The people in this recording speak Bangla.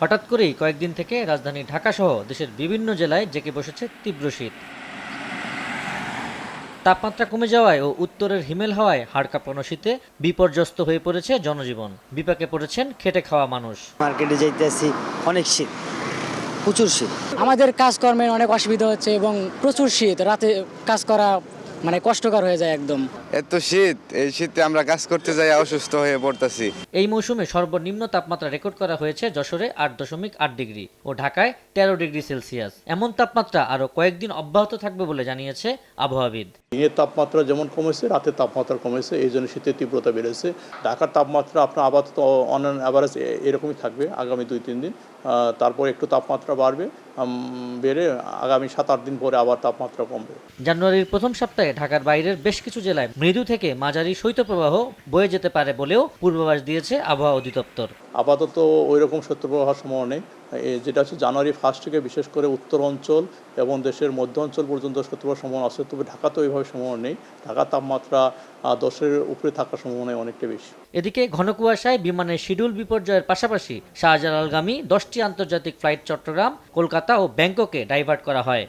হঠাৎ করেই কয়েকদিন থেকে রাজধানী ঢাকাসহ দেশের বিভিন্ন জেলায় জেঁকে বসেছে তীব্র শীত। তাপমাত্রা কমে যাওয়ায় ও উত্তরের হিমেল হাওয়ায় হাড় কাঁপানো শীতে বিপর্যস্ত হয়ে পড়েছে জনজীবন। বিপাকে পড়েছেন খেটে খাওয়া মানুষ। মার্কেটে যাইতেছি, অনেক শীত, প্রচুর শীত। আমাদের কাজকর্মের অনেক অসুবিধা হচ্ছে এবং প্রচুর শীত, রাতে কাজ করা মানে কষ্টকর হয়ে যায় একদম। এত শীত, এই শীতে আমরা কাজ করতে যাই অসুস্থ হয়ে পড়তেছি। এই মৌসুমে সর্বনিম্ন তাপমাত্রা রেকর্ড করা হয়েছে যশোরে ৮.৮ ডিগ্রি ও ঢাকায় ১৩ ডিগ্রি সেলসিয়াস। এমন তাপমাত্রা আরও কয়েকদিন অব্যাহত থাকবে বলে জানিয়েছে আবহাওয়াবিদ। দিনের তাপমাত্রা যেমন কমেছে, রাতের তাপমাত্রা কমেছে, এই জন্য শীতের তীব্রতা বেড়েছে। ঢাকার তাপমাত্রা আপনার আপাতত অন অ্যাভারেজ এরকমই থাকবে আগামী ২-৩ দিন। তারপর একটু তাপমাত্রা বাড়বে, বেড়ে আগামী ৭-৮ দিন পরে আবার তাপমাত্রা কমবে। জানুয়ারির প্রথম সপ্তাহে ঢাকার বাইরের বেশ কিছু জেলায় মৃদু থেকে মাঝারি শৈত্যপ্রবাহ বয়ে যেতে পারে বলেও পূর্বাভাস দিয়েছে আবহাওয়া অধিদপ্তর। আপাতত ওই রকম শৈত্যপ্রবাহের সম্ভাবনা নেই। যেটা হচ্ছে জানুয়ারি 1 থেকে বিশেষ করে উত্তর অঞ্চল এবং দেশের মধ্য অঞ্চল পর্যন্ত শৈত্যপ্রবাহের সম্ভাবনা আছে, তবে ঢাকাতে ওইভাবে সম্ভাবনা নেই। ঢাকার তাপমাত্রা 10-এর উপরে থাকার সম্ভাবনা অনেকটা বেশি। এদিকে ঘন কুয়াশায় বিমানের শিডিউল বিপর্যয়ের পাশাপাশি শাহজালালগামী 10টি আন্তর্জাতিক ফ্লাইট চট্টগ্রাম, কলকাতা ও ব্যাংককে ডাইভার্ট করা হয়।